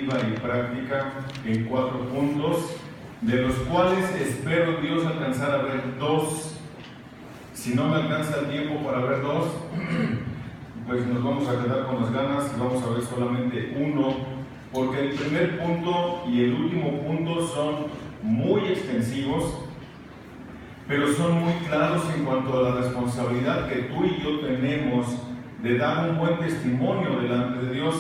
viva y práctica en 4 puntos, de los cuales espero Dios alcanzar a ver 2. Si no me alcanza el tiempo para ver 2, pues nos vamos a quedar con las ganas y vamos a ver solamente 1, porque el primer punto y el último punto son muy extensivos, pero son muy claros en cuanto a la responsabilidad que tú y yo tenemos de dar un buen testimonio delante de Dios.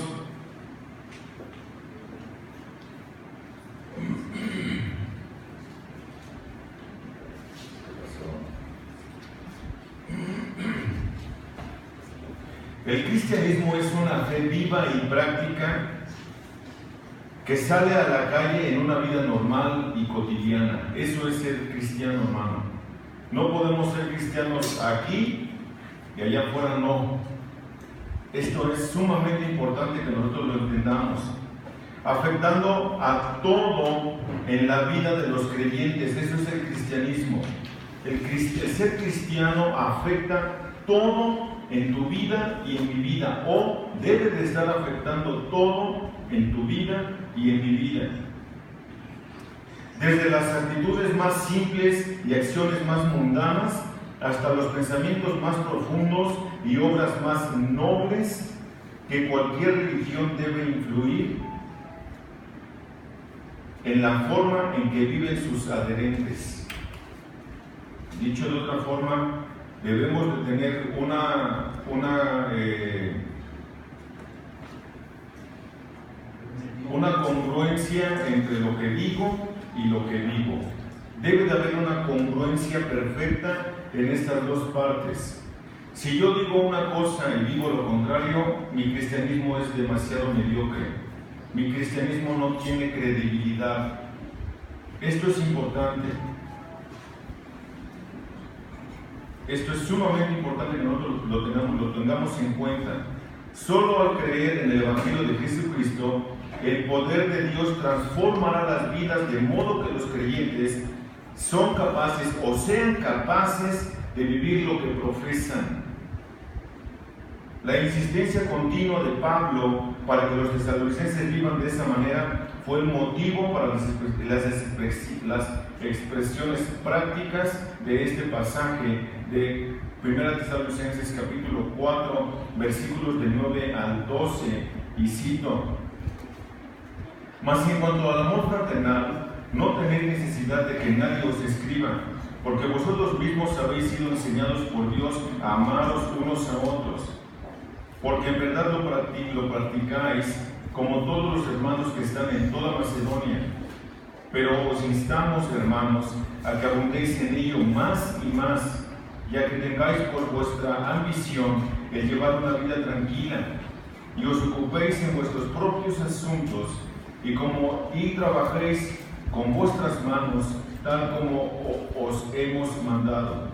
El cristianismo es una fe viva y práctica que sale a la calle en una vida normal y cotidiana. Eso es ser cristiano, hermano. No podemos ser cristianos aquí y allá afuera no. Esto es sumamente importante que nosotros lo entendamos. Afectando a todo en la vida de los creyentes. Eso es el cristianismo. El ser cristiano afecta todo en tu vida y en mi vida, o debe de estar afectando todo en tu vida y en mi vida. Desde las actitudes más simples y acciones más mundanas hasta los pensamientos más profundos y obras más nobles que cualquier religión debe influir en la forma en que viven sus adherentes. Dicho de otra forma, debemos de tener una congruencia entre lo que digo y lo que vivo. Debe de haber una congruencia perfecta en estas 2 partes. Si yo digo una cosa y vivo lo contrario, mi cristianismo es demasiado mediocre. Mi cristianismo no tiene credibilidad. Esto es importante. Esto es sumamente importante que nosotros lo tengamos en cuenta. Solo al creer en el Evangelio de Jesucristo, el poder de Dios transformará las vidas de modo que los creyentes son capaces o sean capaces de vivir lo que profesan. La insistencia continua de Pablo para que los tesalonicenses vivan de esa manera fue el motivo para las expresiones prácticas de este pasaje de 1 Tesalonicenses capítulo 4, versículos del 9 al 12, y cito: Mas en cuanto al amor fraternal, no tenéis necesidad de que nadie os escriba, porque vosotros mismos habéis sido enseñados por Dios a amaros unos a otros. Porque en verdad lo practicáis, como todos los hermanos que están en toda Macedonia. Pero os instamos, hermanos, a que abundéis en ello más y más, y a que tengáis por vuestra ambición el llevar una vida tranquila, y os ocupéis en vuestros propios asuntos, y trabajéis con vuestras manos, tal como os hemos mandado,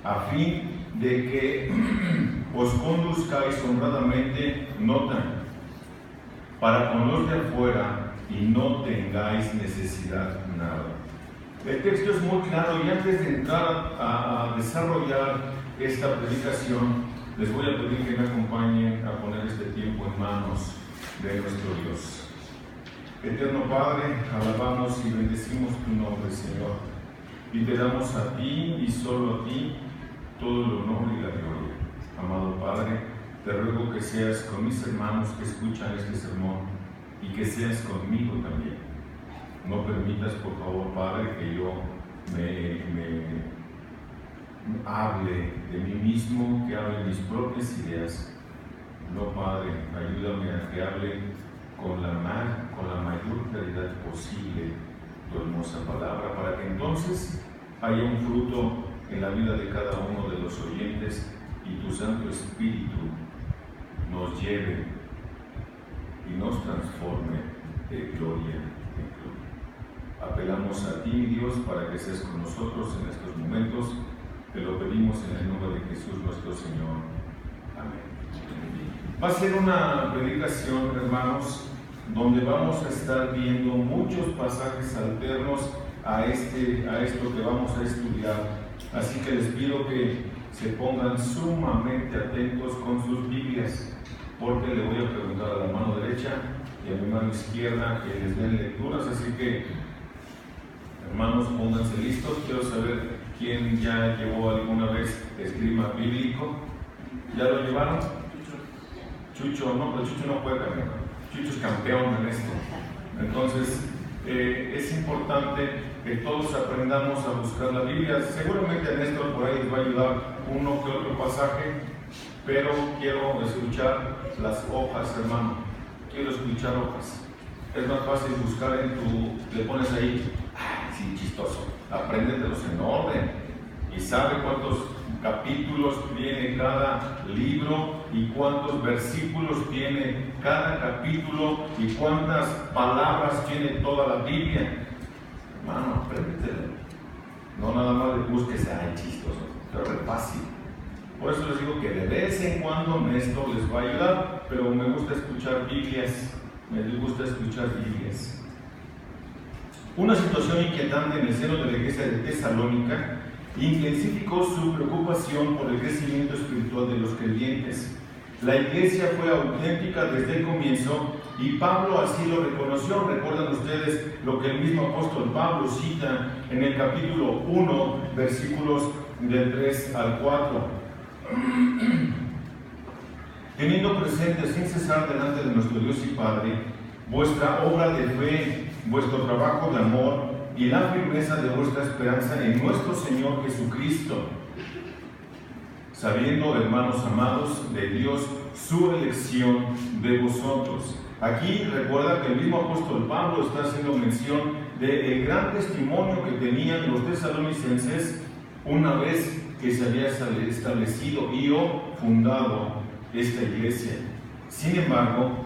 a fin de que os conduzcáis honradamente, nota, para con los de afuera, y no tengáis necesidad nada. El texto es muy claro, y antes de entrar a desarrollar esta predicación, les voy a pedir que me acompañen a poner este tiempo en manos de nuestro Dios. Eterno Padre, alabamos y bendecimos tu nombre, Señor, y te damos a ti y solo a ti todo el honor y la gloria. Amado Padre, te ruego que seas con mis hermanos que escuchan este sermón y que seas conmigo también. No permitas, por favor, Padre, que yo me hable de mí mismo, que hable mis propias ideas. No, Padre, ayúdame a que hable con la mayor claridad posible tu hermosa palabra, para que entonces haya un fruto en la vida de cada uno de los oyentes y tu Santo Espíritu nos lleve y nos transforme de gloria en gloria. Apelamos a ti, Dios, para que seas con nosotros en estos momentos. Te lo pedimos en el nombre de Jesús nuestro Señor. Amén. Va a ser una predicación, hermanos, donde vamos a estar viendo muchos pasajes alternos a esto que vamos a estudiar. Así que les pido que se pongan sumamente atentos con sus Biblias, porque le voy a preguntar a la mano derecha y a mi mano izquierda que les den lecturas, así que hermanos, pónganse listos. Quiero saber quién ya llevó alguna vez esgrima bíblico. ¿Ya lo llevaron? Chucho, no, pero Chucho no puede cambiar. Chucho es campeón en esto. Entonces, es importante que todos aprendamos a buscar la Biblia. Seguramente Néstor por ahí les va a ayudar uno que otro pasaje, pero quiero escuchar las hojas, hermano. Quiero escuchar hojas. Es más fácil buscar en tu... Le pones ahí, sí, chistoso. Apréndetelos en orden y sabe cuántos capítulos tiene cada libro y cuántos versículos tiene cada capítulo y cuántas palabras tiene toda la Biblia. Hermano, apréndetelo. No nada más le busques, chistoso, pero es fácil. Por eso les digo que de vez en cuando Néstor les va a ayudar, pero me gusta escuchar Biblias. Una situación inquietante en el seno de la iglesia de Tesalónica intensificó su preocupación por el crecimiento espiritual de los creyentes. La iglesia fue auténtica desde el comienzo y Pablo así lo reconoció. Recuerdan ustedes lo que el mismo apóstol Pablo cita en el capítulo 1, versículos del 3 al 4. Teniendo presente sin cesar delante de nuestro Dios y Padre vuestra obra de fe, vuestro trabajo de amor y la firmeza de vuestra esperanza en nuestro Señor Jesucristo, sabiendo, hermanos amados, de Dios su elección de vosotros. Aquí recuerda que el mismo apóstol Pablo está haciendo mención del gran testimonio que tenían los tesalonicenses una vez que se había establecido o fundado esta iglesia. Sin embargo,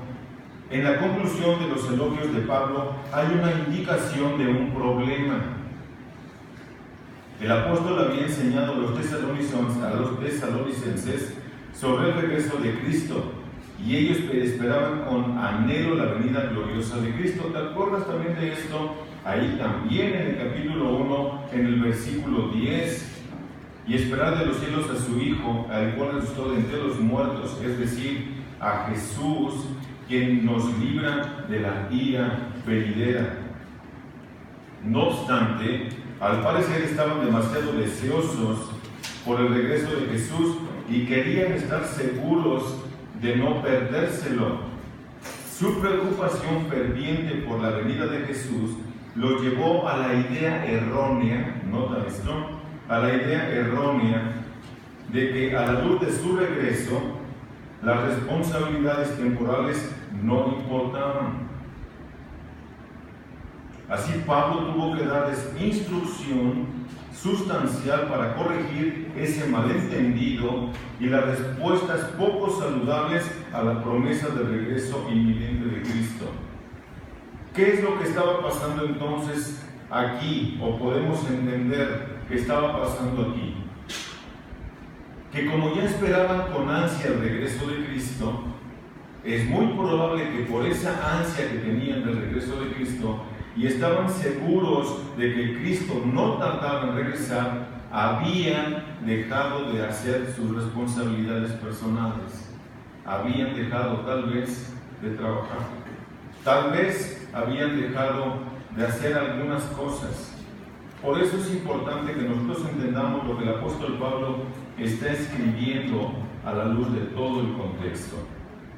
en la conclusión de los elogios de Pablo hay una indicación de un problema. El apóstol había enseñado a los tesalonicenses sobre el regreso de Cristo y ellos esperaban con anhelo la venida gloriosa de Cristo. ¿Te acuerdas también de esto? Ahí también en el capítulo 1, en el versículo 10, y esperar de los cielos a su Hijo, al cual resucitó de entre los muertos, es decir, a Jesús, quien nos libra de la ira venidera. No obstante, al parecer estaban demasiado deseosos por el regreso de Jesús y querían estar seguros de no perdérselo. Su preocupación ferviente por la venida de Jesús los llevó a la idea errónea, nota esto, a la idea errónea de que a la luz de su regreso las responsabilidades temporales no importaban. Así Pablo tuvo que darles instrucción sustancial para corregir ese malentendido y las respuestas poco saludables a la promesa de regreso inminente de Cristo. ¿Qué es lo que estaba pasando entonces aquí? O podemos entender que estaba pasando aquí. Que como ya esperaban con ansia el regreso de Cristo, es muy probable que por esa ansia que tenían del regreso de Cristo y estaban seguros de que Cristo no tardaba en regresar, habían dejado de hacer sus responsabilidades personales. Habían dejado tal vez de trabajar. Tal vez habían dejado de hacer algunas cosas. Por eso es importante que nosotros entendamos lo que el apóstol Pablo está escribiendo a la luz de todo el contexto.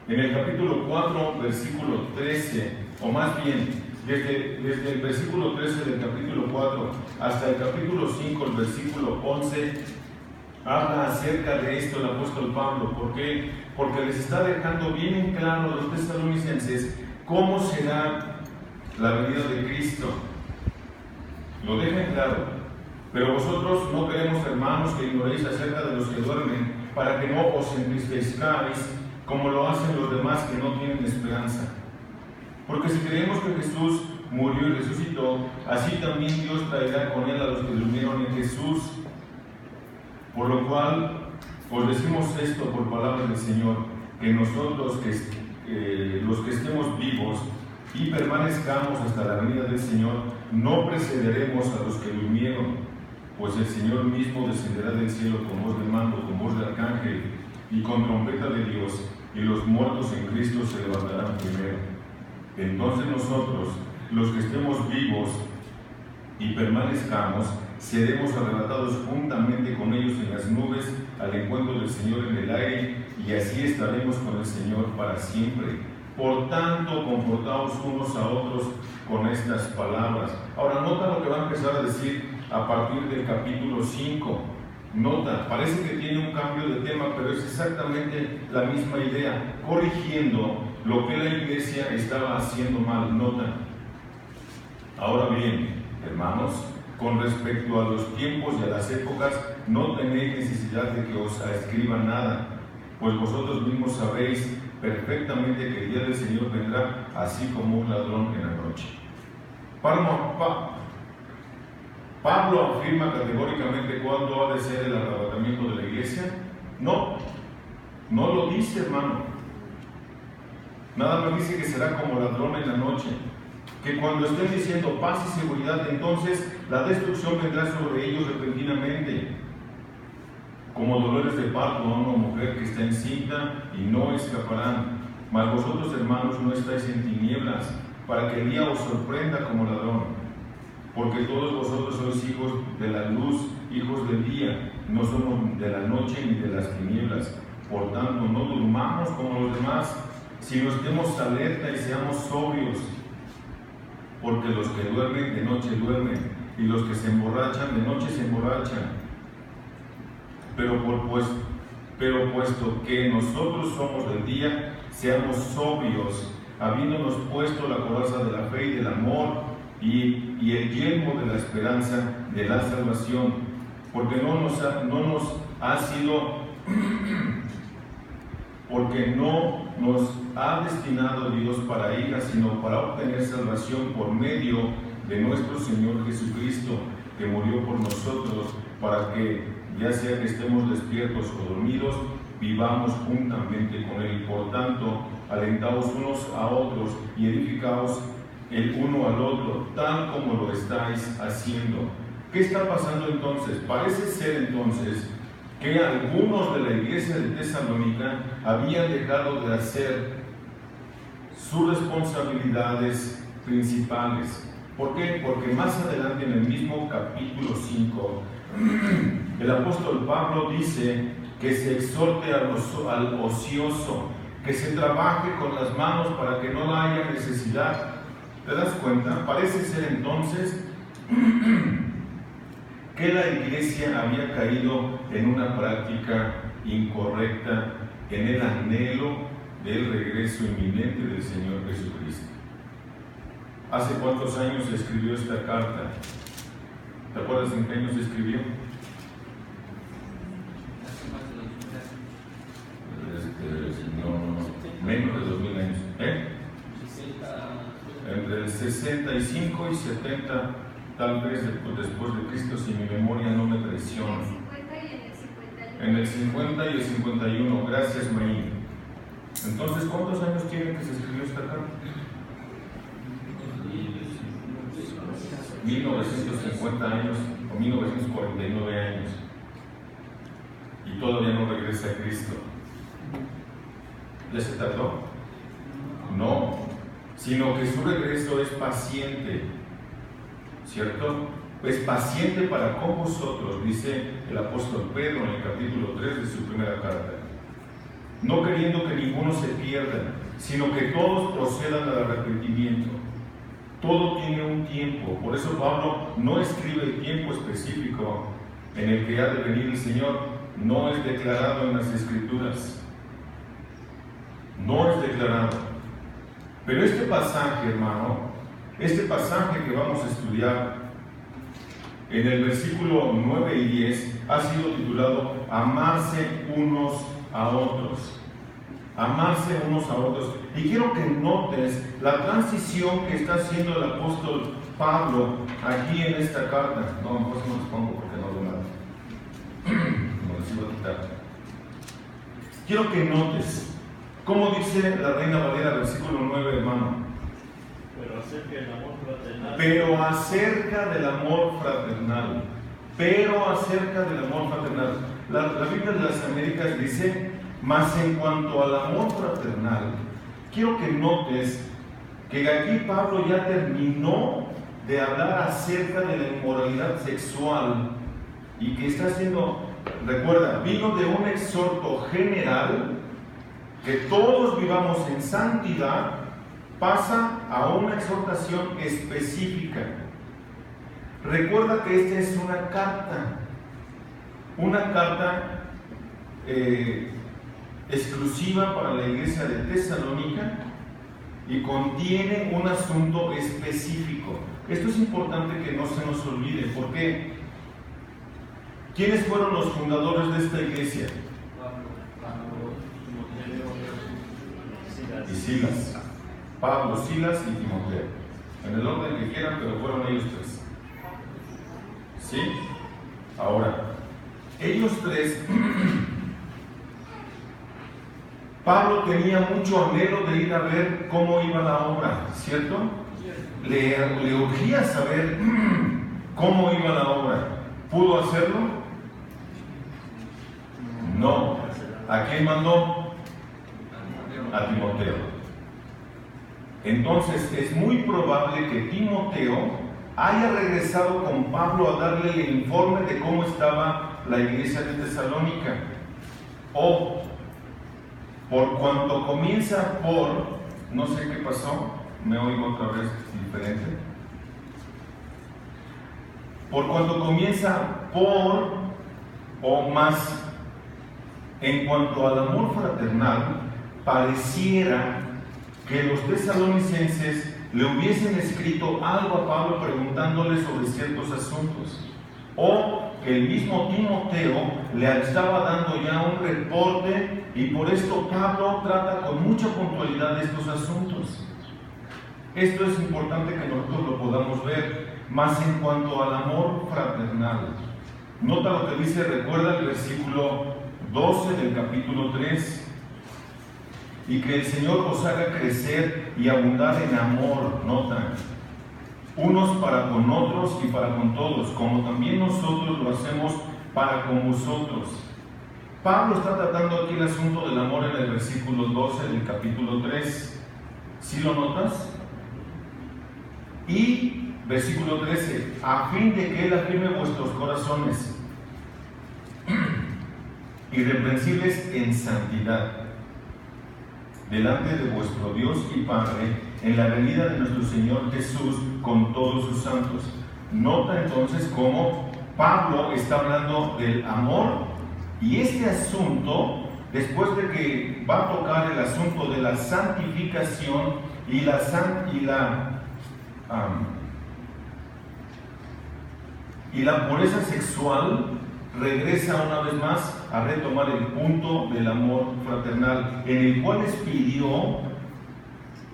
En el capítulo 4, versículo 13, o más bien, desde el versículo 13 del capítulo 4 hasta el capítulo 5, el versículo 11, habla acerca de esto el apóstol Pablo. ¿Por qué? Porque les está dejando bien en claro a los tesalonicenses cómo será la venida de Cristo. Lo deja en claro. Pero vosotros no queremos, hermanos, que ignoréis acerca de los que duermen, para que no os entristezcáis como lo hacen los demás que no tienen esperanza. Porque si creemos que Jesús murió y resucitó, así también Dios traerá con él a los que durmieron en Jesús. Por lo cual os decimos esto por palabra del Señor, que nosotros los que estemos vivos y permanezcamos hasta la venida del Señor, no precederemos a los que durmieron, pues el Señor mismo descenderá del cielo con voz de mando, con voz de arcángel y con trompeta de Dios, y los muertos en Cristo se levantarán primero. Entonces nosotros, los que estemos vivos y permanezcamos, seremos arrebatados juntamente con ellos en las nubes al encuentro del Señor en el aire, y así estaremos con el Señor para siempre. Por tanto, confortaos unos a otros con estas palabras. Ahora, nota lo que va a empezar a decir a partir del capítulo 5. Nota, parece que tiene un cambio de tema, pero es exactamente la misma idea, corrigiendo lo que la iglesia estaba haciendo mal. Nota. Ahora bien, hermanos, con respecto a los tiempos y a las épocas, no tenéis necesidad de que os escriba nada, pues vosotros mismos sabéis perfectamente que el día del Señor vendrá así como un ladrón en la noche. Pablo afirma categóricamente cuándo ha de ser el arrebatamiento de la iglesia. No lo dice, hermano. Nada más dice que será como ladrón en la noche. Que cuando estén diciendo paz y seguridad, entonces la destrucción vendrá sobre ellos repentinamente, como dolores de parto a una mujer que está encinta, y no escaparán. Mas vosotros, hermanos, no estáis en tinieblas, para que el día os sorprenda como ladrón. Porque todos vosotros sois hijos de la luz, hijos del día, no somos de la noche ni de las tinieblas. Por tanto, no durmamos como los demás, sino estemos alerta y seamos sobrios. Porque los que duermen de noche duermen, y los que se emborrachan de noche se emborrachan. Pero puesto que nosotros somos del día, seamos sobrios, habiéndonos puesto la coraza de la fe y del amor, y el yelmo de la esperanza de la salvación, porque no nos ha destinado Dios para ira, sino para obtener salvación por medio de nuestro Señor Jesucristo, que murió por nosotros, para que, ya sea que estemos despiertos o dormidos, vivamos juntamente con Él. Por tanto, alentaos unos a otros y edificaos el uno al otro, tal como lo estáis haciendo. ¿Qué está pasando entonces? Parece ser entonces que algunos de la iglesia de Tesalónica habían dejado de hacer sus responsabilidades principales. ¿Por qué? Porque más adelante en el mismo capítulo 5, el apóstol Pablo dice que se exhorte al ocioso, que se trabaje con las manos para que no haya necesidad. ¿Te das cuenta? Parece ser entonces que la iglesia había caído en una práctica incorrecta en el anhelo del regreso inminente del Señor Jesucristo. ¿Hace cuántos años se escribió esta carta? ¿Te acuerdas en qué año se escribió? Menos de 2000 años. Entre el 65 y 70, tal vez después de Cristo, si mi memoria no me traiciona. En el 50 y el 51, gracias, Maín. Entonces, ¿cuántos años tiene que se escribió esta carta? 1950 años o 1949 años. Y todavía no regresa a Cristo. ¿Ya se tardó? No, sino que su regreso es paciente, ¿cierto? Es paciente para con vosotros, dice el apóstol Pedro en el capítulo 3 de su primera carta. No queriendo que ninguno se pierda, sino que todos procedan al arrepentimiento. Todo tiene un tiempo, por eso Pablo no escribe el tiempo específico en el que ha de venir el Señor, no es declarado en las Escrituras. No es declarado. Pero este pasaje, hermano, este pasaje que vamos a estudiar en el versículo 9 y 10 ha sido titulado Amarse unos a otros. Amarse unos a otros. Y quiero que notes la transición que está haciendo el apóstol Pablo aquí en esta carta. No, pues no les pongo porque no veo nada. No les iba a quitar. Quiero que notes cómo dice la Reina Valera, versículo 9, hermano. Pero acerca del amor fraternal. Pero acerca del amor fraternal. Pero acerca del amor fraternal. La Biblia de las Américas dice, mas en cuanto al amor fraternal, quiero que notes que aquí Pablo ya terminó de hablar acerca de la inmoralidad sexual y que está haciendo, recuerda, vino de un exhorto general que todos vivamos en santidad, pasa a una exhortación específica. Recuerda que esta es una carta exclusiva para la iglesia de Tesalónica y contiene un asunto específico. Esto es importante que no se nos olvide, porque ¿quiénes fueron los fundadores de esta iglesia? Y Silas. Pablo, Silas y Timoteo. En el orden que quieran, pero fueron ellos tres. ¿Sí? Ahora, ellos tres, Pablo tenía mucho anhelo de ir a ver cómo iba la obra, ¿cierto? Le urgía saber cómo iba la obra. ¿Pudo hacerlo? No. ¿A quién mandó? A Timoteo. Entonces es muy probable que Timoteo haya regresado con Pablo a darle el informe de cómo estaba la iglesia de Tesalónica. O por cuanto comienza por, no sé qué pasó, me oigo otra vez diferente. Por cuanto comienza por o más, en cuanto al amor fraternal, pareciera que los tesalonicenses le hubiesen escrito algo a Pablo preguntándole sobre ciertos asuntos, o que el mismo Timoteo le estaba dando ya un reporte y por esto Pablo trata con mucha puntualidad estos asuntos. Esto es importante que nosotros lo podamos ver, más en cuanto al amor fraternal. Nota lo que dice, recuerda el versículo 12 del capítulo 3. Y que el Señor os haga crecer y abundar en amor, nota, unos para con otros y para con todos, como también nosotros lo hacemos para con vosotros. Pablo está tratando aquí el asunto del amor en el versículo 12 del capítulo 3. ¿Sí lo notas? Y versículo 13, a fin de que Él afirme vuestros corazones, irreprensibles en santidad, delante de vuestro Dios y Padre, en la venida de nuestro Señor Jesús con todos sus santos. Nota entonces cómo Pablo está hablando del amor, y este asunto, después de que va a tocar el asunto de la santificación y la pureza sexual, regresa una vez más a retomar el punto del amor fraternal, en el cual les pidió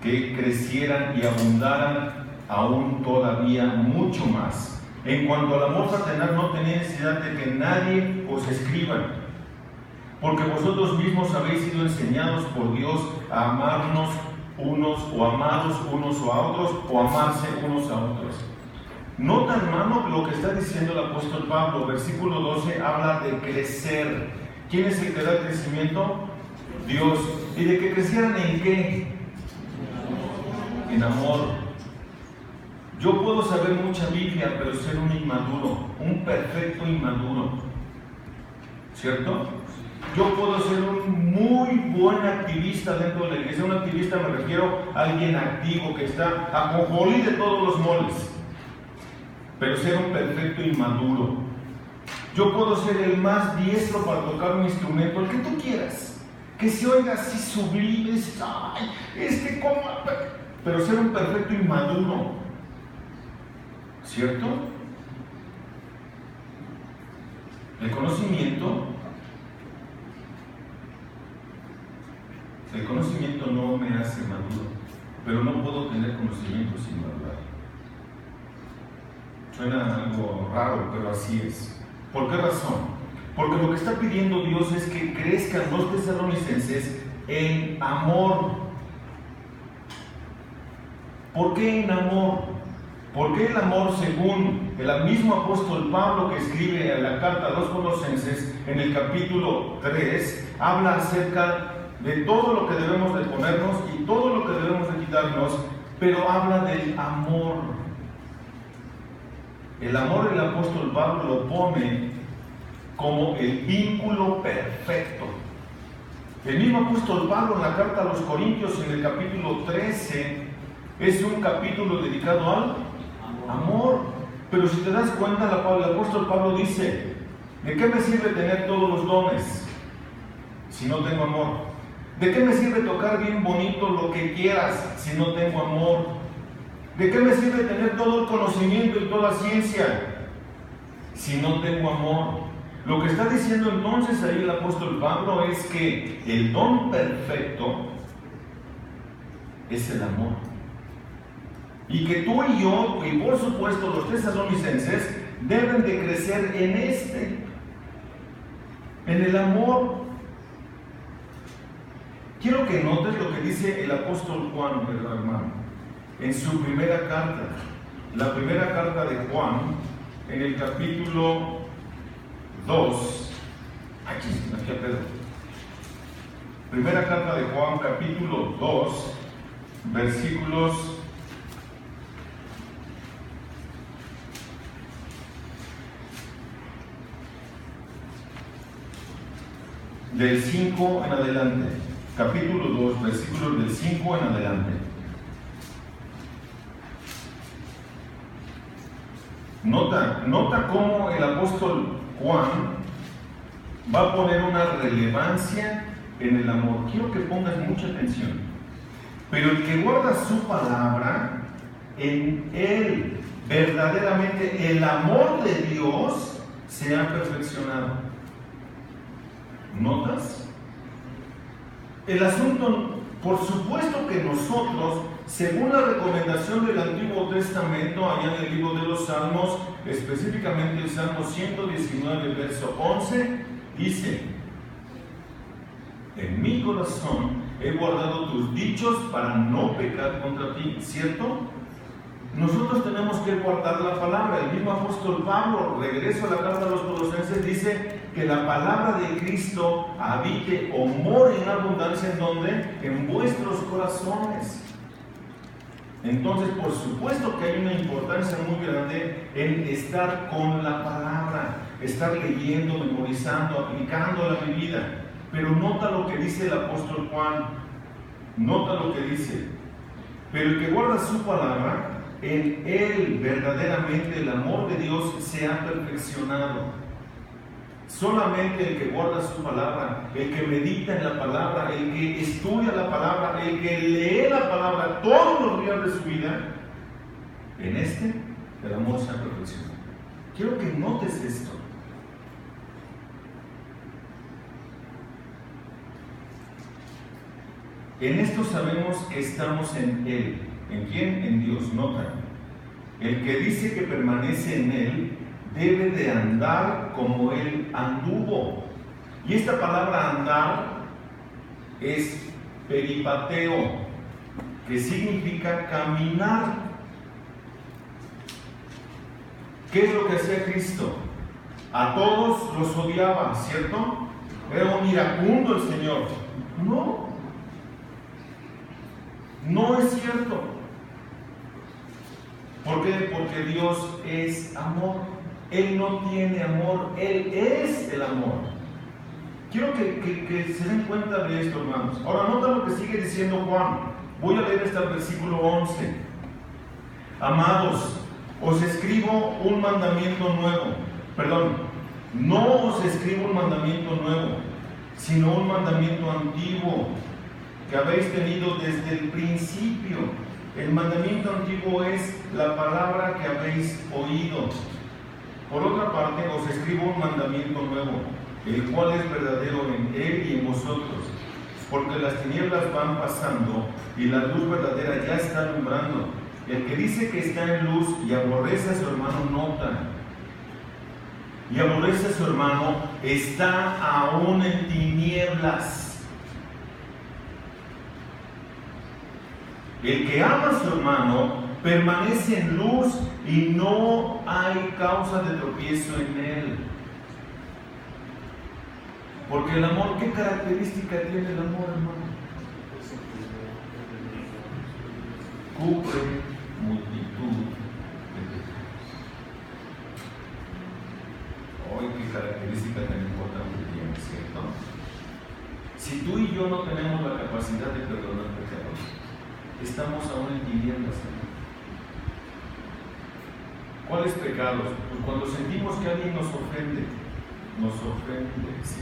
que crecieran y abundaran aún todavía mucho más. En cuanto al amor fraternal, no tenéis necesidad de que nadie os escriba, porque vosotros mismos habéis sido enseñados por Dios a amarnos unos o amados unos a otros, o amarse unos a otros. Nota, hermano, lo que está diciendo el apóstol Pablo. Versículo 12 habla de crecer. ¿Quién es el que da el crecimiento? Dios. ¿Y de que crecieran en qué? En amor. Yo puedo saber mucha Biblia, pero ser un inmaduro, un perfecto inmaduro, ¿cierto? Yo puedo ser un muy buen activista dentro de la iglesia. Un activista me refiero a alguien activo que está a ajonjolí de todos los moles, pero ser un perfecto inmaduro. Yo puedo ser el más diestro para tocar un instrumento, el que tú quieras, que se oiga así sublime, pero ser un perfecto inmaduro, ¿cierto? El conocimiento no me hace maduro, pero no puedo tener conocimiento sin madurar. Suena algo raro, pero así es. ¿Por qué razón? Porque lo que está pidiendo Dios es que crezcan los tesalonicenses en amor. ¿Por qué en amor? Porque el amor, según el mismo apóstol Pablo que escribe en la carta a los Colosenses, en el capítulo 3, habla acerca de todo lo que debemos de ponernos y todo lo que debemos de quitarnos, pero habla del amor. El amor, el apóstol Pablo lo pone como el vínculo perfecto. El mismo apóstol Pablo en la carta a los Corintios, en el capítulo 13, es un capítulo dedicado al amor. Pero si te das cuenta, el apóstol Pablo dice: ¿de qué me sirve tener todos los dones si no tengo amor? ¿De qué me sirve tocar bien bonito lo que quieras si no tengo amor? ¿De qué me sirve tener todo el conocimiento y toda ciencia si no tengo amor? Lo que está diciendo entonces ahí el apóstol Pablo es que el don perfecto es el amor. Y que tú y yo, y por supuesto los tesalonicenses, deben de crecer en el amor. Quiero que notes lo que dice el apóstol Juan, hermano, en su primera carta. La primera carta de Juan, en el capítulo 2. Aquí Pedro. Primera carta de Juan, capítulo 2, versículos del 5 en adelante. Capítulo 2, versículos del 5 en adelante. Nota cómo el apóstol Juan va a poner una relevancia en el amor. Quiero que pongas mucha atención. Pero el que guarda su palabra, en él verdaderamente el amor de Dios se ha perfeccionado. ¿Notas? El asunto, por supuesto que nosotros, según la recomendación del Antiguo Testamento, allá en el libro de los Salmos, específicamente el Salmo 119, verso 11, dice: en mi corazón he guardado tus dichos para no pecar contra ti. ¿Cierto? Nosotros tenemos que guardar la palabra. El mismo apóstol Pablo, regreso a la carta a los Colosenses, dice que la palabra de Cristo habite o more en abundancia, ¿en dónde? En vuestros corazones. Entonces, por supuesto que hay una importancia muy grande en estar con la palabra, estar leyendo, memorizando, aplicándola a mi vida. Pero nota lo que dice el apóstol Juan. Nota lo que dice: pero el que guarda su palabra, en él verdaderamente el amor de Dios se ha perfeccionado. Solamente el que guarda su palabra, el que medita en la palabra, el que estudia la palabra, el que lee la palabra todos los días de su vida, en el amor se ha perfeccionado. Quiero que notes esto. En esto sabemos que estamos en Él. ¿En quién? En Dios. Nota. El que dice que permanece en Él debe de andar como Él anduvo. Y esta palabra andar es peripateo, que significa caminar. ¿Qué es lo que hacía Cristo? A todos los odiaba, ¿cierto? Era un iracundo el Señor. No es cierto. ¿Por qué? Porque Dios es amor. Él no tiene amor, Él es el amor. Quiero que se den cuenta de esto, hermanos. Ahora, nota lo que sigue diciendo Juan. Voy a leer hasta el versículo 11. Amados, os escribo un mandamiento nuevo. No os escribo un mandamiento nuevo, sino un mandamiento antiguo que habéis tenido desde el principio. El mandamiento antiguo es la palabra que habéis oído. Por otra parte, os escribo un mandamiento nuevo, el cual es verdadero en él y en vosotros, porque las tinieblas van pasando y la luz verdadera ya está alumbrando. El que dice que está en luz y aborrece a su hermano, nota, y aborrece a su hermano, está aún en tinieblas. El que ama a su hermano permanece en luz y no hay causa de tropiezo en él. Porque el amor, ¿qué característica tiene el amor, hermano? cubre multitud de pecados. Hoy, qué característica tan importante tiene, ¿cierto? Si tú y yo no tenemos la capacidad de perdonar pecados, estamos aún en tinieblas. ¿Cuáles pecados? Pues cuando sentimos que alguien nos ofende, ¿sí?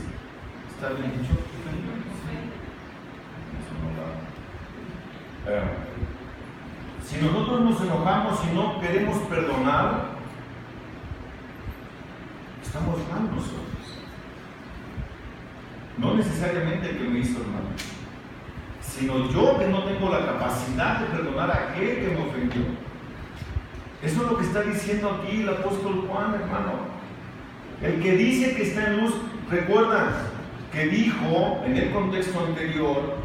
¿Está bien dicho? Si nosotros nos enojamos y no queremos perdonar, estamos mal nosotros. No necesariamente el que me hizo el mal, sino yo que no tengo la capacidad de perdonar a aquel que me ofendió. Eso es lo que está diciendo aquí el apóstol Juan, hermano. El que dice que está en luz, recuerda que dijo en el contexto anterior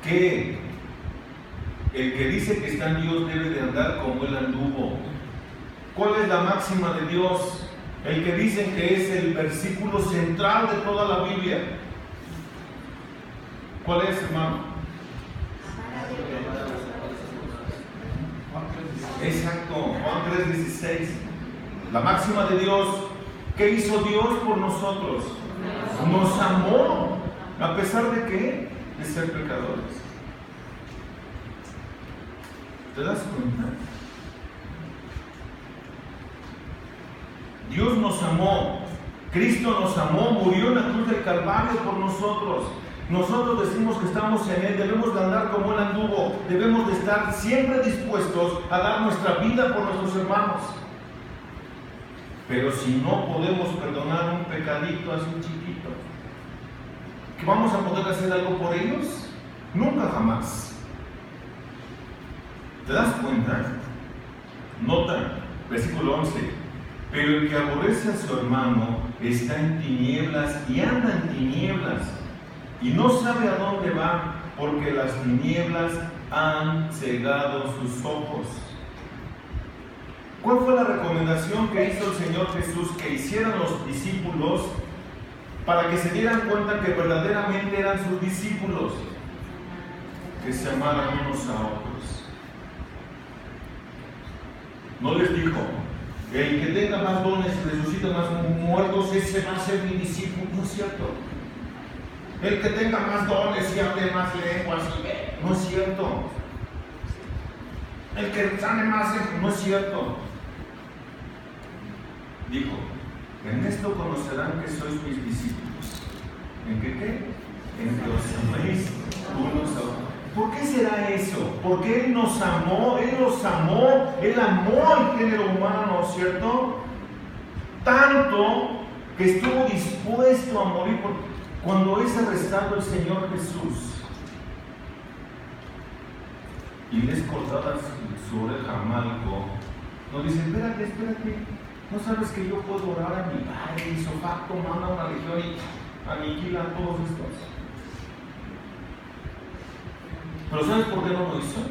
que el que dice que está en Dios debe de andar como él anduvo. ¿Cuál es la máxima de Dios? El que dicen que es el versículo central de toda la Biblia. ¿Cuál es, hermano? Exacto, Juan 3:16. La máxima de Dios. ¿Qué hizo Dios por nosotros? Nos amó, a pesar de ¿qué? De ser pecadores. ¿Te das cuenta? Dios nos amó, Cristo nos amó, murió en la cruz del Calvario por nosotros. Nosotros decimos que estamos en Él, debemos de andar como Él anduvo, debemos de estar siempre dispuestos a dar nuestra vida por nuestros hermanos. Pero si no podemos perdonar un pecadito así chiquito, ¿que vamos a poder hacer algo por ellos? Nunca jamás. ¿Te das cuenta? Nota, versículo 11. Pero el que aborrece a su hermano está en tinieblas y anda en tinieblas y no sabe a dónde va, porque las tinieblas han cegado sus ojos. ¿Cuál fue la recomendación que hizo el Señor Jesús que hicieran los discípulos para que se dieran cuenta que verdaderamente eran sus discípulos? Que se amaran unos a otros. No les dijo: el que tenga más dones y resucite más muertos, ese va a ser mi discípulo. No es cierto. El que tenga más dones y hable más lenguas, no es cierto. El que sane más, no es cierto. Dijo: en esto conocerán que sois mis discípulos. ¿En qué? En que os améis unos a otros. ¿Por qué será eso? Porque Él nos amó, Él los amó, Él amó al género humano, ¿cierto? Tanto que estuvo dispuesto a morir cuando es arrestado el Señor Jesús y le es cortada su oreja a Malco. Nos dice: espérate, ¿no sabes que yo puedo orar a mi Padre y Sofacto manda una legión y aniquila a todos estos? Pero ¿sabes por qué no lo hizo?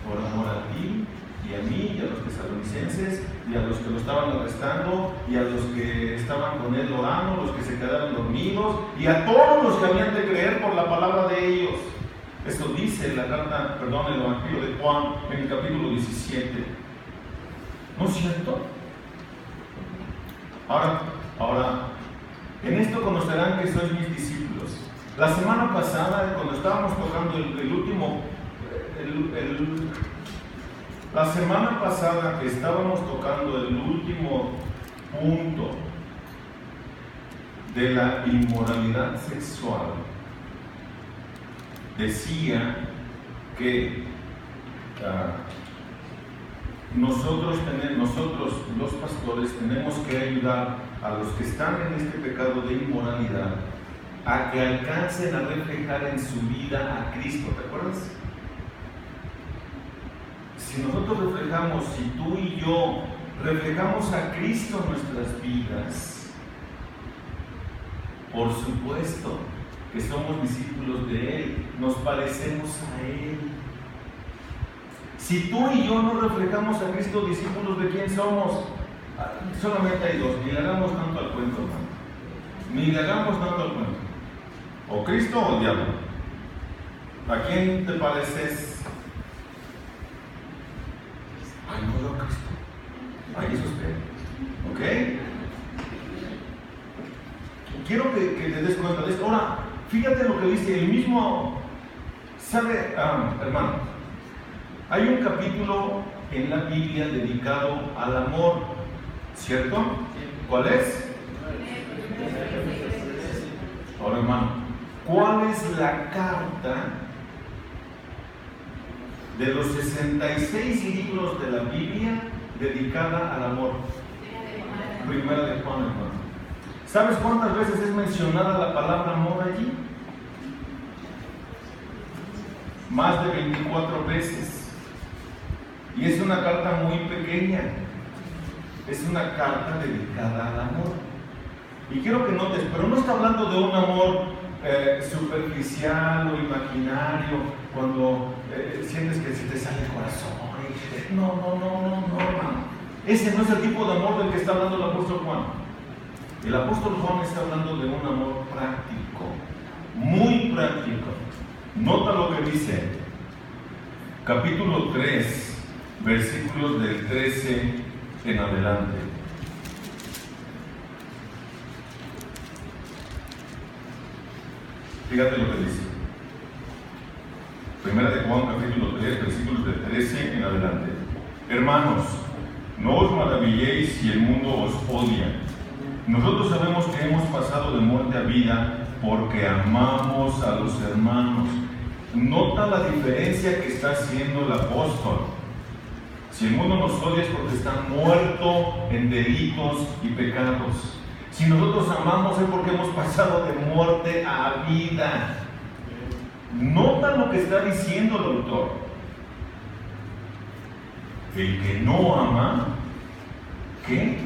Por amor a ti y a mí y a los tesalonicenses y a los que lo estaban arrestando y a los que estaban con él orando, los que se quedaron dormidos y a todos los que habían de creer por la palabra de ellos. Eso dice la carta, el Evangelio de Juan en el capítulo 17. ¿No es cierto? Ahora, en esto conocerán que sois mis discípulos. La semana pasada, cuando estábamos tocando la semana pasada que estábamos tocando el último punto de la inmoralidad sexual, decía que nosotros los pastores tenemos que ayudar a los que están en este pecado de inmoralidad a que alcancen a reflejar en su vida a Cristo. ¿Te acuerdas? Si nosotros reflejamos, si tú y yo reflejamos a Cristo en nuestras vidas, por supuesto que somos discípulos de Él, nos parecemos a Él. Si tú y yo no reflejamos a Cristo, discípulos, ¿de quién somos? Solamente hay dos, ni le hagamos tanto al cuento, ¿no? Ni le hagamos tanto al cuento. O Cristo o el diablo. ¿A quién te pareces Cristo. Ahí es usted. ¿Ok? Quiero que te des cuenta de esto. Ahora, fíjate lo que dice el mismo. ¿Sabe, hermano? Hay un capítulo en la Biblia dedicado al amor, ¿cierto? ¿Cuál es? Ahora, hermano, ¿cuál es la carta de los 66 libros de la Biblia dedicada al amor? Primera de Juan, hermano. ¿Sabes cuántas veces es mencionada la palabra amor allí? Más de 24 veces. Y es una carta muy pequeña. Es una carta dedicada al amor. Y quiero que notes, pero no está hablando de un amor superficial o imaginario, cuando sientes que se te sale el corazón. No, hermano. Ese no es el tipo de amor del que está hablando el apóstol Juan. El apóstol Juan está hablando de un amor práctico, muy práctico. Nota lo que dice, capítulo 3, versículos del 13 en adelante. Fíjate lo que dice. Primera de Juan, capítulo 3, versículos del 13 en adelante. Hermanos, no os maravilléis si el mundo os odia. Nosotros sabemos que hemos pasado de muerte a vida porque amamos a los hermanos. Nota la diferencia que está haciendo el apóstol. Si el mundo nos odia es porque está muerto en delitos y pecados. Si nosotros amamos es porque hemos pasado de muerte a vida. Nota lo que está diciendo el autor. El que no ama, ¿qué?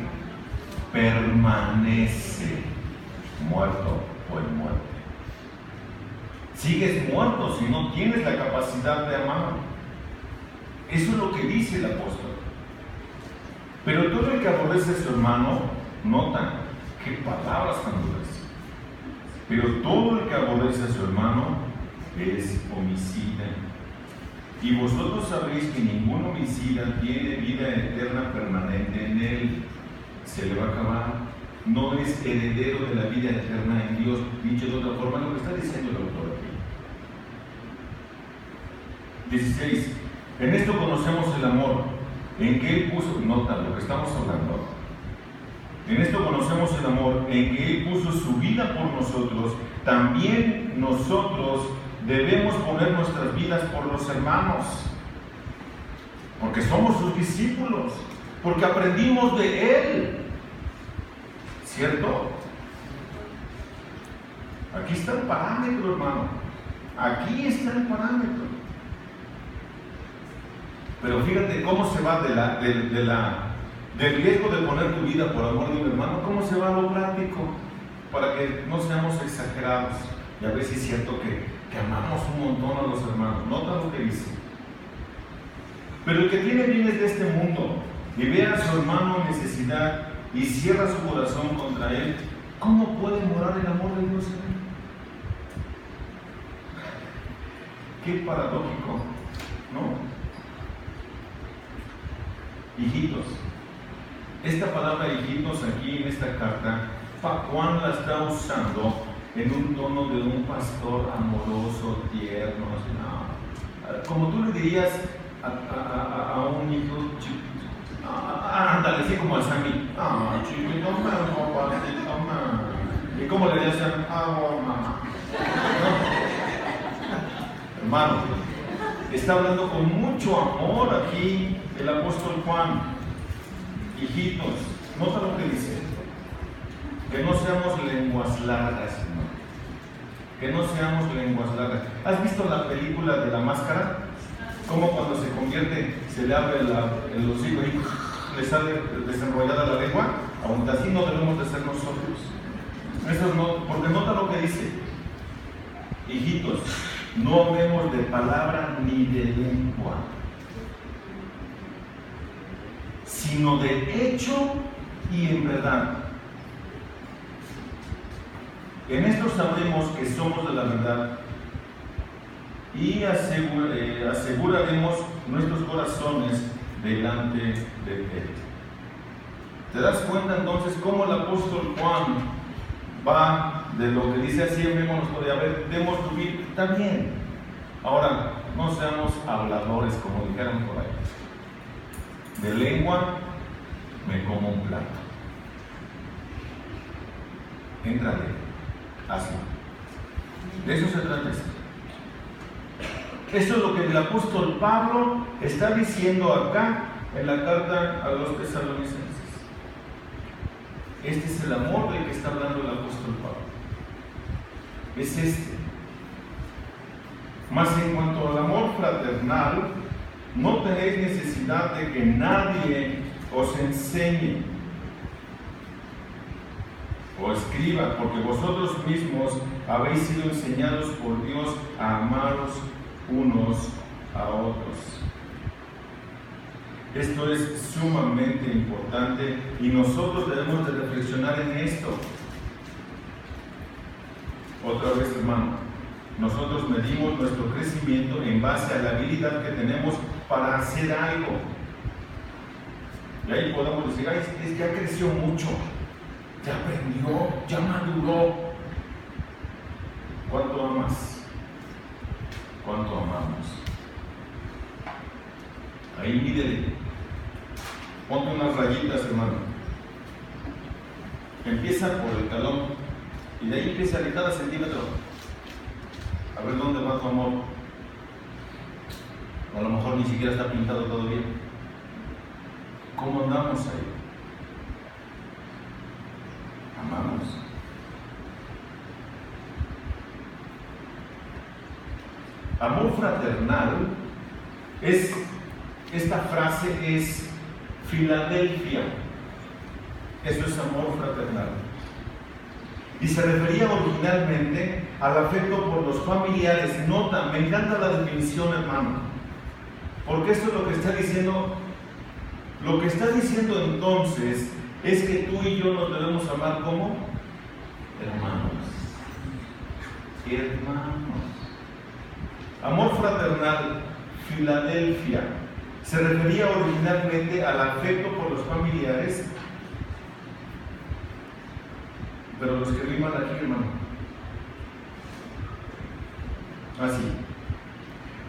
Permanece muerto o en muerte. Sigues muerto si no tienes la capacidad de amar. Eso es lo que dice el apóstol. Pero todo el que aborrece a su hermano, nota, qué palabras tan duras. Pero todo el que aborrece a su hermano es homicida. Y vosotros sabéis que ningún homicida tiene vida eterna permanente en él. Se le va a acabar. No es heredero de la vida eterna en Dios. Dicho de otra forma, lo que está diciendo el autor aquí. 16. En esto conocemos el amor, en que Él puso, nota lo que estamos hablando. En esto conocemos el amor, en que Él puso su vida por nosotros. También nosotros debemos poner nuestras vidas por los hermanos, porque somos sus discípulos, porque aprendimos de Él, ¿cierto? Aquí está el parámetro, hermano. Aquí está el parámetro. Pero fíjate cómo se va del riesgo de poner tu vida por amor de un hermano, cómo se va a lo práctico, para que no seamos exagerados. Y a ver si es cierto que amamos un montón a los hermanos. Nota lo que dice. Pero el que tiene bienes de este mundo y ve a su hermano en necesidad y cierra su corazón contra él, ¿cómo puede morar el amor de Dios en él? Qué paradójico, ¿no? Hijitos. Esta palabra hijitos aquí en esta carta, Juan la está usando en un tono de un pastor amoroso, tierno, así, no. Como tú le dirías a un hijo chiquito, ándale, así como a Sammy, chiquito, papacito, ¿y cómo le dirías a mamá? Hermano, está hablando con mucho amor aquí el apóstol Juan. Hijitos, nota lo que dice. Que no seamos lenguas largas, hermano. Que no seamos lenguas largas. ¿Has visto la película de La Máscara? Como cuando se convierte, se le abre el hocico y le sale desenrollada la lengua. Aún así no debemos de ser nosotros. Eso no, porque nota lo que dice. Hijitos, no hablemos de palabra ni de lengua, sino de hecho y en verdad. En esto sabremos que somos de la verdad y aseguraremos nuestros corazones delante de Él. ¿Te das cuenta entonces cómo el apóstol Juan va de lo que dice así, vémonos todavía, a ver, demos tu vida? Está bien. Ahora, no seamos habladores, como dijeron por ahí. De lengua me como un plato. Éntrale, hazlo. De eso se trata esto. Esto es lo que el apóstol Pablo está diciendo acá en la carta a los tesalonicenses. Este es el amor del que está hablando el apóstol Pablo. Es este. Mas en cuanto al amor fraternal, no tenéis necesidad de que nadie os enseñe o escriba, porque vosotros mismos habéis sido enseñados por Dios a amaros unos a otros. Esto es sumamente importante y nosotros debemos de reflexionar en esto. Otra vez, hermano, nosotros medimos nuestro crecimiento en base a la habilidad que tenemos para hacer algo. Y ahí podemos decir, ay, es que ya creció mucho, ya aprendió, ya maduró. ¿Cuánto amas? ¿Cuánto amamos? Ahí mídele. Ponte unas rayitas, hermano. Empieza por el talón y de ahí empieza de cada centímetro. A ver dónde va tu amor. A lo mejor ni siquiera está pintado todavía. ¿Cómo andamos ahí? Amamos. Amor fraternal es, esta frase es Filadelfia. Eso es amor fraternal. Y se refería originalmente al afecto por los familiares. Nota, me encanta la definición, hermano, porque esto es lo que está diciendo. Lo que está diciendo entonces es que tú y yo nos debemos amar como hermanos. Hermanos. Amor fraternal, Filadelfia, se refería originalmente al afecto por los familiares, pero lo escribí mal aquí, hermano. Así.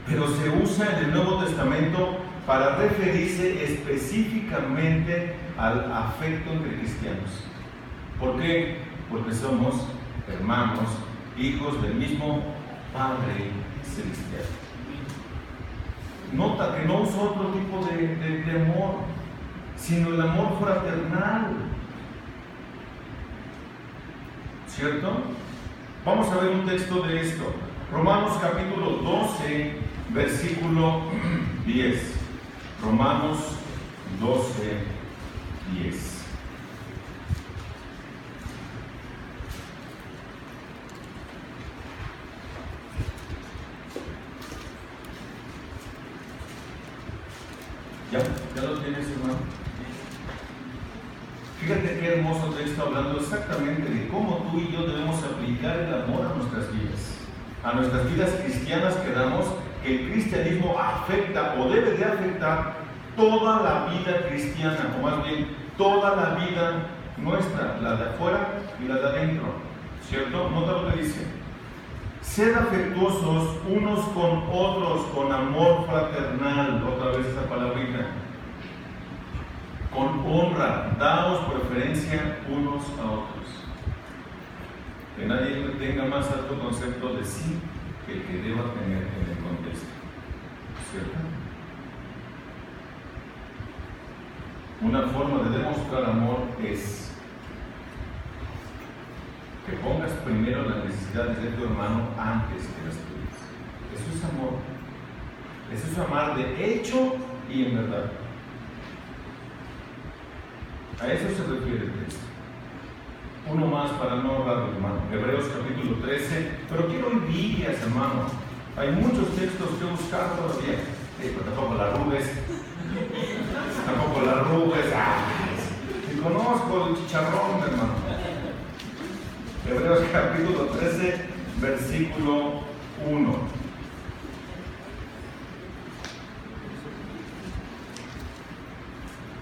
Pero se usa en el Nuevo Testamento para referirse específicamente al afecto entre cristianos. ¿Por qué? Porque somos hermanos, hijos del mismo Padre celestial. Nota que no usa otro tipo de amor, sino el amor fraternal. ¿Cierto? Vamos a ver un texto de esto. Romanos capítulo 12, versículo 10. Romanos 12, 10. ¿Ya lo tienes, hermano? Fíjate qué hermoso texto hablando exactamente de cómo tú y yo debemos aplicar el amor a nuestras vidas cristianas que damos, que el cristianismo afecta o debe de afectar toda la vida cristiana, o más bien toda la vida nuestra, la de afuera y la de adentro, ¿cierto? Nota lo que dice: sed afectuosos unos con otros con amor fraternal, otra vez esa palabrita, con honra, daos preferencia unos a otros. Que nadie tenga más alto concepto de sí que el que deba tener en el contexto, ¿cierto? Una forma de demostrar amor es que pongas primero las necesidades de tu hermano antes que las tuyas. Eso es amor. Eso es amar de hecho y en verdad. A eso se refiere el texto. Uno más para no ahorrar, hermano. Hebreos capítulo 13. Pero quiero Biblias, hermano. Hay muchos textos que buscar todavía. Pero tampoco la arrugues. Tampoco la arrugues. Si conozco el chicharrón, hermano. Hebreos capítulo 13, versículo 1.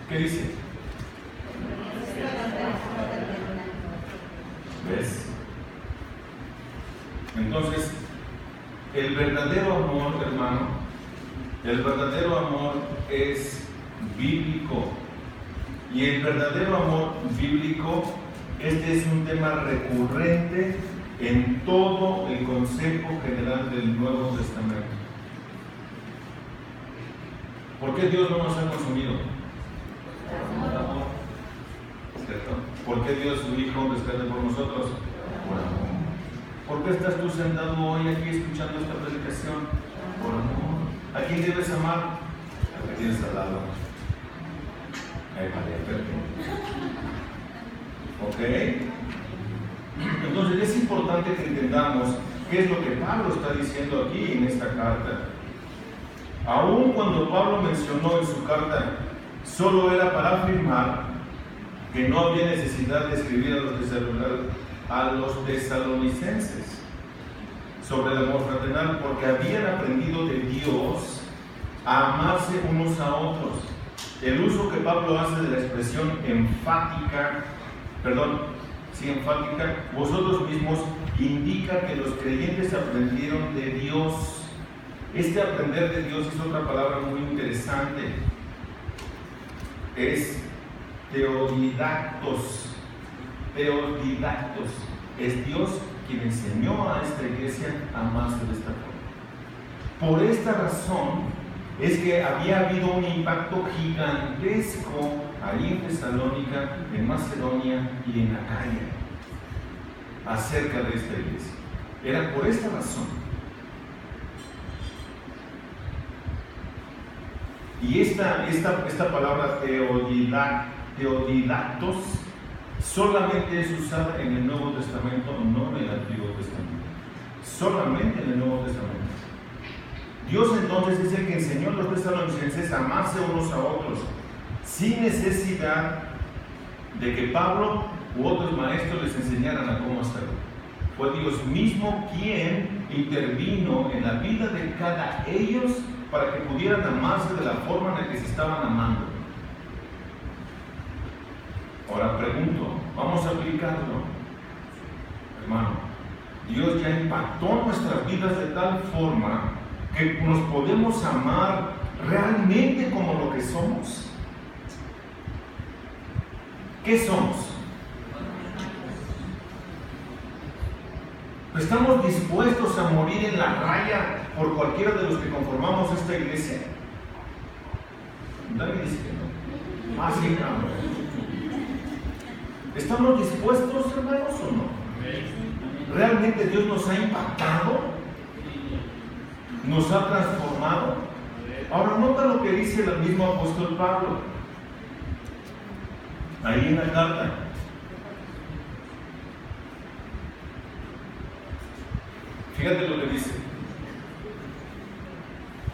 ¿Qué dice? ¿Ves? Entonces, el verdadero amor, hermano, el verdadero amor es bíblico. Y el verdadero amor bíblico, este es un tema recurrente en todo el concepto general del Nuevo Testamento. ¿Por qué Dios no nos ha consumido? Por amor. ¿Cierto? ¿Por qué Dios su Hijo rescate por nosotros? Por amor. ¿Por qué estás tú sentado hoy aquí escuchando esta predicación? Por amor. ¿A quién debes amar? Al que tienes al lado. ¿Ok? Entonces es importante que entendamos qué es lo que Pablo está diciendo aquí en esta carta. Aun cuando Pablo mencionó en su carta, solo era para afirmar que no había necesidad de escribir a los tesalonicenses sobre el amor fraternal, porque habían aprendido de Dios a amarse unos a otros. El uso que Pablo hace de la expresión enfática, vosotros mismos, indica que los creyentes aprendieron de Dios. Este aprender de Dios es otra palabra muy interesante. Es teodidactos. Teodidactos. Es Dios quien enseñó a esta iglesia a amarse de esta forma. Por esta razón es que había habido un impacto gigantesco ahí en Tesalónica, en Macedonia y en Acaya acerca de esta iglesia. Era por esta razón. Y esta palabra teodidactos solamente es usada en el Nuevo Testamento, no en el Antiguo Testamento. Solamente en el Nuevo Testamento. Dios entonces es el que enseñó a los tesalonicenses a amarse unos a otros, sin necesidad de que Pablo u otros maestros les enseñaran a cómo hacerlo. Fue Dios mismo quien intervino en la vida de cada ellos para que pudieran amarse de la forma en la que se estaban amando. Ahora pregunto, vamos a aplicarlo. Hermano, Dios ya impactó nuestras vidas de tal forma que nos podemos amar realmente como lo que somos. ¿Qué somos? ¿Estamos dispuestos a morir en la raya por cualquiera de los que conformamos esta iglesia? David dice que no. Ah, sí, claro. ¿Estamos dispuestos, hermanos, o no? ¿Realmente Dios nos ha impactado? ¿Nos ha transformado? Ahora nota lo que dice el mismo apóstol Pablo ahí en la carta. Fíjate lo que dice.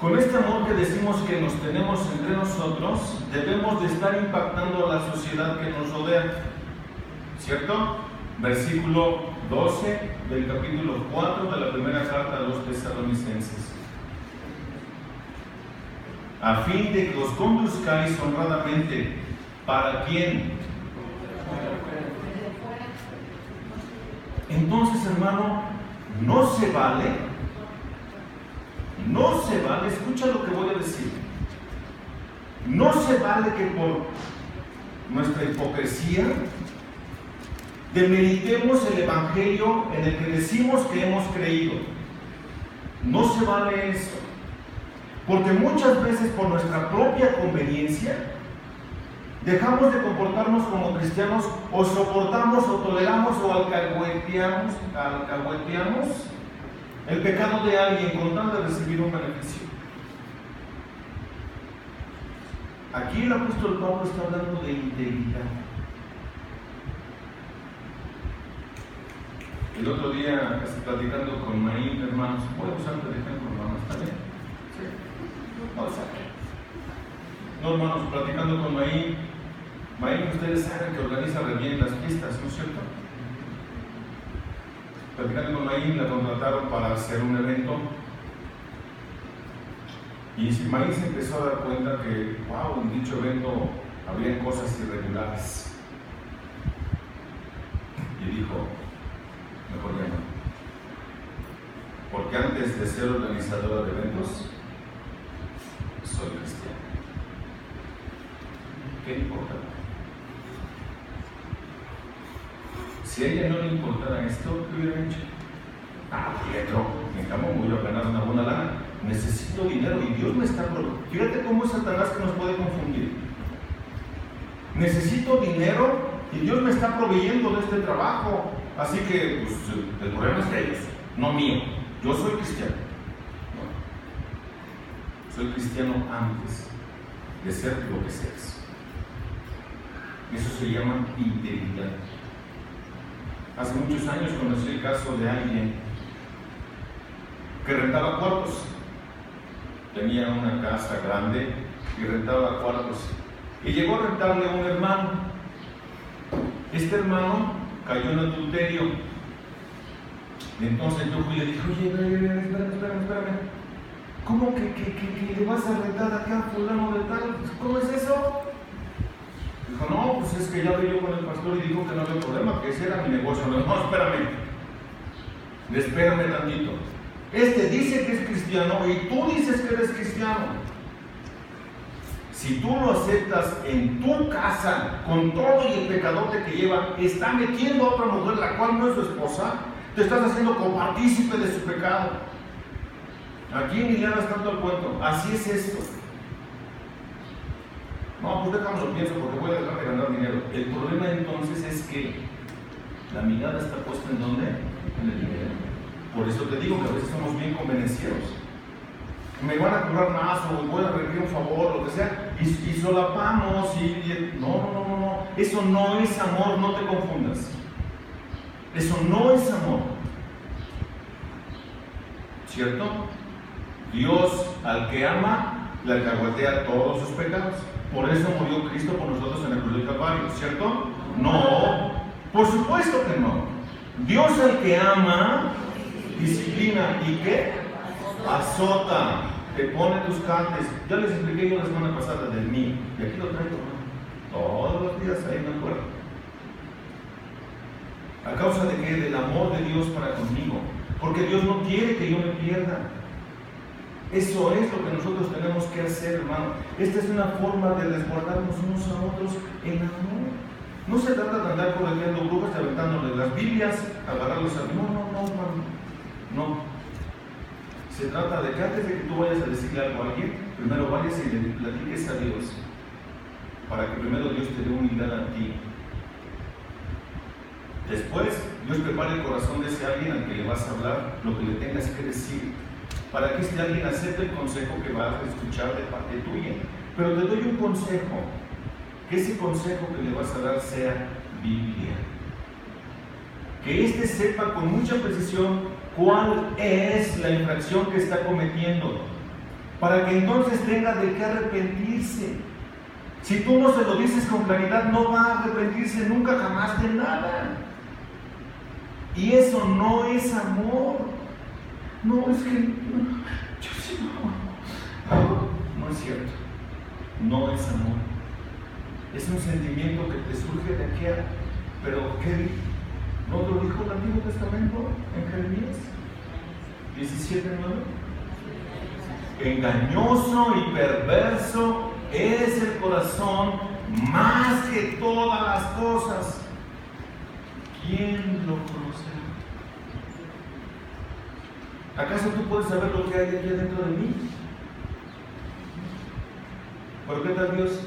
Con este amor que decimos que nos tenemos entre nosotros, debemos de estar impactando a la sociedad que nos rodea. ¿Cierto? Versículo 12 del capítulo 4 de la primera carta a los tesalonicenses. A fin de que os conduzcáis honradamente. ¿Para quién? Entonces, hermano, no se vale, escucha lo que voy a decir. No se vale que por nuestra hipocresía demeritemos el evangelio en el que decimos que hemos creído. No se vale eso. Porque muchas veces por nuestra propia conveniencia dejamos de comportarnos como cristianos, o soportamos o toleramos o alcahueteamos el pecado de alguien con tal de recibir un beneficio. Aquí el apóstol Pablo está hablando de integridad. El otro día, platicando con Maín, hermanos, voy a usar de ejemplo, hermanos, ¿está bien? Sí. Vamos a ver. No, hermanos, platicando con Maín, ustedes saben que organiza re bien las fiestas, ¿no es cierto? Platicando con Maín, la contrataron para hacer un evento. Y Maín se empezó a dar cuenta que, wow, en dicho evento habría cosas irregulares. Y dijo, mejor ya no. Porque antes de ser organizadora de eventos, soy cristiano. ¿Qué importa? Si a ella no le importara esto, ¿qué hubiera hecho? Pietro, me llamo, voy a ganar una buena lana. Necesito dinero y Dios me está proveyendo. Fíjate cómo es Satanás que nos puede confundir. Necesito dinero y Dios me está proveyendo de este trabajo. Así que, pues, el problema es de ellos, no mío. Yo soy cristiano. No. Soy cristiano antes de ser lo que seas. Eso se llama integridad. Hace muchos años conocí el caso de alguien que rentaba cuartos. Tenía una casa grande y rentaba cuartos. Y llegó a rentarle a un hermano. Este hermano cayó en adulterio. Y entonces yo fui y le dije, oye, espérame. ¿Cómo que le vas a rentar acá a fulano de tal? ¿Cómo es eso? Dijo, no, pues es que ya hablé yo con el pastor y dijo que no había problema, que ese era mi negocio. No, espérame tantito. Este dice que es cristiano y tú dices que eres cristiano. Si tú lo aceptas en tu casa, con todo y el pecadote que lleva, está metiendo a otra mujer, la cual no es su esposa, te estás haciendo copartícipe de su pecado. Aquí ni le hagas tanto al cuento. Así es esto. No, pues déjame lo pienso porque voy a dejar de ganar dinero. El problema entonces es que la mirada está puesta ¿en dónde? En el dinero. Por eso te digo que a veces somos bien convenencieros. Me van a cobrar más o voy a requerir un favor, lo que sea, y solapamos y no. Eso no es amor, no te confundas. Eso no es amor. ¿Cierto? Dios al que ama le alcahuetea todos sus pecados. Por eso murió Cristo por nosotros en el cruz del Calvario, ¿cierto? No, por supuesto que no. Dios al que ama disciplina y ¿qué? Azota, te pone tus carnes. Ya les expliqué yo la semana pasada del mío, y aquí lo traigo, ¿no? Todos los días ahí me acuerdo. ¿A causa de qué? Del amor de Dios para conmigo. Porque Dios no quiere que yo me pierda. Eso es lo que nosotros tenemos que hacer, hermano. Esta es una forma de resguardarnos unos a otros en amor. No se trata de andar corriendo brujas y aventándole las Biblias, agarrarlos a... No, hermano. No. Se trata de que antes de que tú vayas a decirle algo a alguien, primero vayas y le platiques a Dios, para que primero Dios te dé humildad a ti. Después, Dios prepara el corazón de ese alguien al que le vas a hablar lo que le tengas que decir, para que este alguien acepte el consejo que vas a escuchar de parte tuya. Pero te doy un consejo, que ese consejo que le vas a dar sea Biblia. Que éste sepa con mucha precisión cuál es la infracción que está cometiendo, para que entonces tenga de qué arrepentirse. Si tú no se lo dices con claridad, no va a arrepentirse nunca jamás de nada. Y eso no es amor. No, es que yo sí no es cierto. No es amor. Es un sentimiento que te surge de aquí a... Pero ¿qué? ¿No lo dijo el Antiguo Testamento en Jeremías 17:9? Engañoso y perverso es el corazón más que todas las cosas. ¿Quién lo conocerá? ¿Acaso tú puedes saber lo que hay aquí adentro de mí? ¿Por qué tal Dios?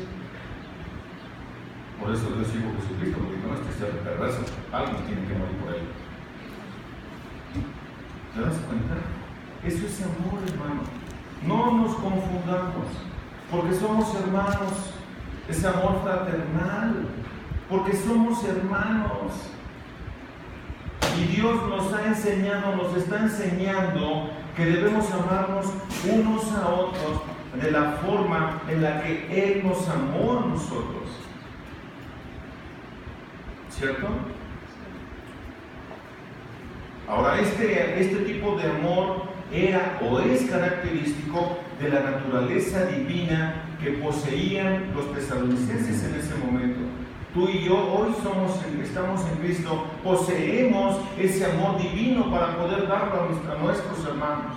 Por eso Dios dijo Jesucristo, porque no es que sea perverso, alguien tiene que morir por él. ¿Te das cuenta? Eso es amor, hermano. No nos confundamos, porque somos hermanos. Es amor fraternal, porque somos hermanos. Y Dios nos ha enseñado, nos está enseñando que debemos amarnos unos a otros de la forma en la que Él nos amó a nosotros. ¿Cierto? Ahora, este tipo de amor era o es característico de la naturaleza divina que poseían los tesalonicenses en Tú y yo hoy estamos en Cristo, poseemos ese amor divino para poder darlo a nuestros hermanos.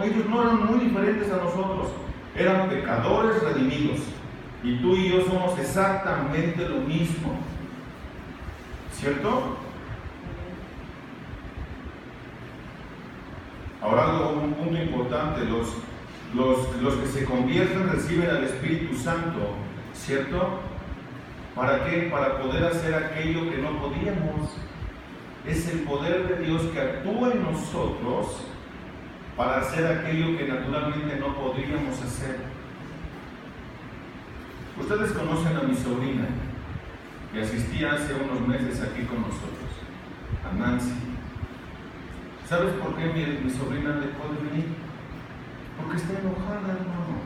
Ellos no eran muy diferentes a nosotros, eran pecadores redimidos. Y tú y yo somos exactamente lo mismo, ¿cierto? Ahora un punto importante, los que se convierten reciben al Espíritu Santo, ¿cierto? ¿Para qué? Para poder hacer aquello que no podíamos. Es el poder de Dios que actúa en nosotros para hacer aquello que naturalmente no podríamos hacer. Ustedes conocen a mi sobrina, que asistía hace unos meses aquí con nosotros, a Nancy. ¿Sabes por qué mi sobrina dejó de venir? Porque está enojada, hermano.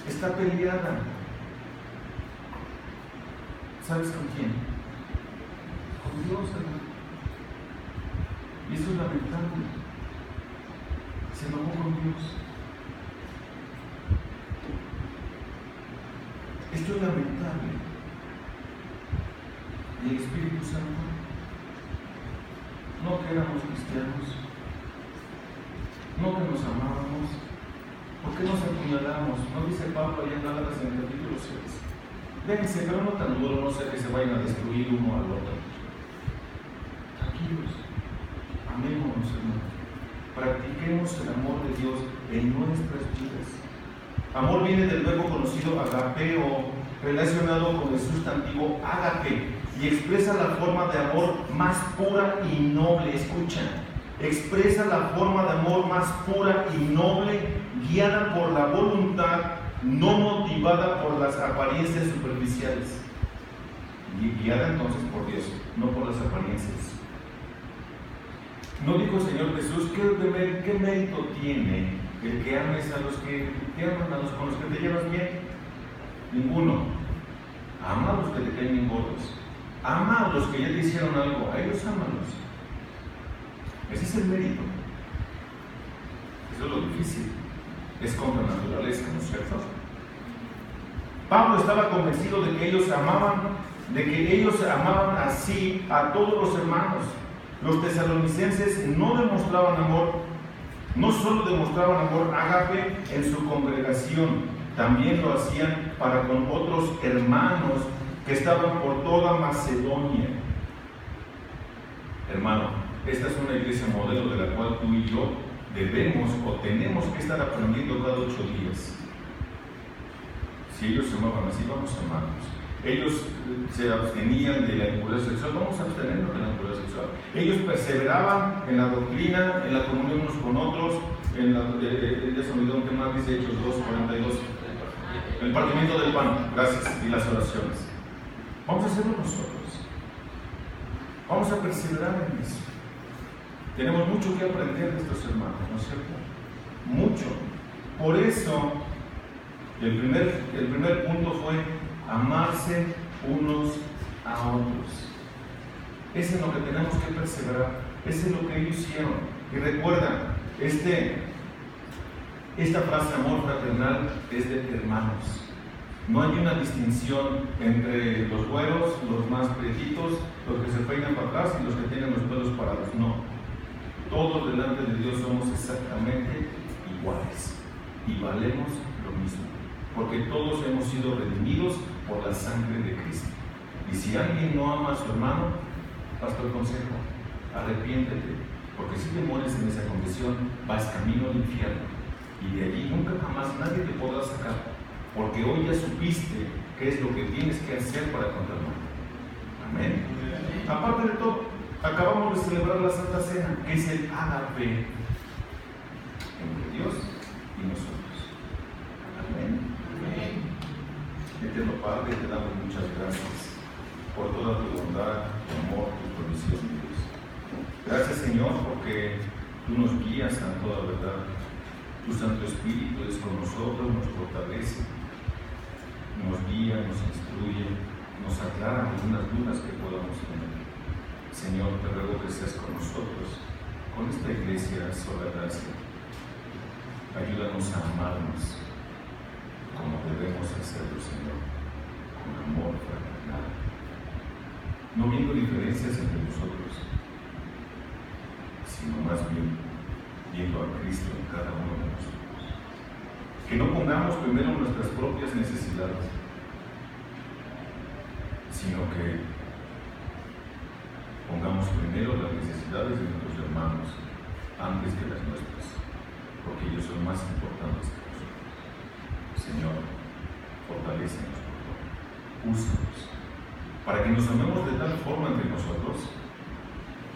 Está peleada. ¿Sabes con quién? Con Dios, hermano. Y eso es lamentable. Se enojó con Dios. Esto es lamentable. ¿Y el Espíritu Santo? No que éramos cristianos, no que nos amábamos. ¿Por qué nos apuñalamos? ¿No dice Pablo allá en Gálatas en el capítulo 6? Déjense, pero no tan duro, no sea que se vayan a destruir uno al otro. Tranquilos, amémonos, hermanos. Practiquemos el amor de Dios en nuestras vidas. Amor viene del verbo conocido agapeo, relacionado con el sustantivo ágape, y expresa la forma de amor más pura y noble. Escucha, expresa la forma de amor más pura y noble, guiada por la voluntad, no motivada por las apariencias superficiales. Y guiada entonces por Dios, no por las apariencias. ¿No dijo el Señor Jesús qué mérito tiene el que ames a los que te aman, con los que te llevas bien? Ninguno. Ama a los que te caen bien gordos. Ama a los que ya te hicieron algo. A ellos ámalos. Ese es el mérito. Eso es lo difícil. Es contra la naturaleza, ¿no es cierto? Pablo estaba convencido de que ellos amaban así a todos los hermanos. Los tesalonicenses no demostraban amor, no solo demostraban amor ágape en su congregación, también lo hacían para con otros hermanos que estaban por toda Macedonia. Hermano, esta es una iglesia modelo de la cual tú y yo debemos o tenemos que estar aprendiendo cada 8 días. Si ellos se amaban así, vamos a amarnos. Ellos se abstenían de la impureza sexual, vamos a abstenernos de la impureza sexual. Ellos perseveraban en la doctrina, en la comunión unos con otros, en la ya se olvidó un tema, dice Hechos 2:42, el partimiento del pan, gracias, y las oraciones. Vamos a hacerlo nosotros. Vamos a perseverar en eso. Tenemos mucho que aprender de estos hermanos, ¿no es cierto? Mucho. Por eso, el primer punto fue amarse unos a otros. Eso es lo que tenemos que perseverar. Eso es lo que ellos hicieron. Y recuerda, esta frase amor fraternal es de hermanos. No hay una distinción entre los güeros, los más prietitos, los que se peinan para atrás y los que tienen los pelos parados. No. Todos delante de Dios somos exactamente iguales y valemos lo mismo, porque todos hemos sido redimidos por la sangre de Cristo. Y si alguien no ama a su hermano, pastor consejo, arrepiéntete, porque si te mueres en esa condición, vas camino al infierno, y de allí nunca jamás nadie te podrá sacar, porque hoy ya supiste qué es lo que tienes que hacer para con tu hermano. Amén. Aparte de todo, acabamos de celebrar la Santa Cena, que es el ágape entre Dios y nosotros. Amén. Eterno Padre, te damos muchas gracias por toda tu bondad, tu amor, tu provisión, Dios. Gracias, Señor, porque tú nos guías a toda verdad. Tu Santo Espíritu es con nosotros, nos fortalece, nos guía, nos instruye, nos aclara algunas dudas que podamos tener. Señor, te ruego que seas con nosotros, con esta iglesia sola gracia. Ayúdanos a amarnos como debemos hacerlo, Señor. que no pongamos primero nuestras propias necesidades, sino que pongamos primero las necesidades de nuestros hermanos antes que las nuestras, porque ellos son más importantes que nosotros. Señor, fortalécenos, por favor, úsanos, para que nos amemos de tal forma entre nosotros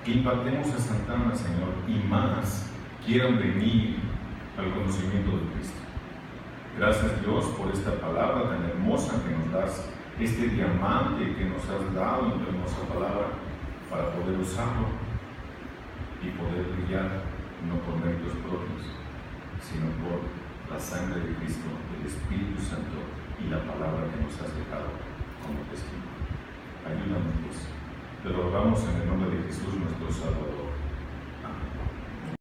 que impactemos a Santana, Señor, y más quieran venir al conocimiento de Cristo. Gracias, Dios, por esta palabra tan hermosa que nos das, este diamante que nos has dado en tu hermosa palabra, para poder usarlo y poder brillar no por méritos propios, sino por la sangre de Cristo, el Espíritu Santo y la palabra que nos has dejado como testimonio. Ayúdanos, Dios. Te lo rogamos en el nombre de Jesús.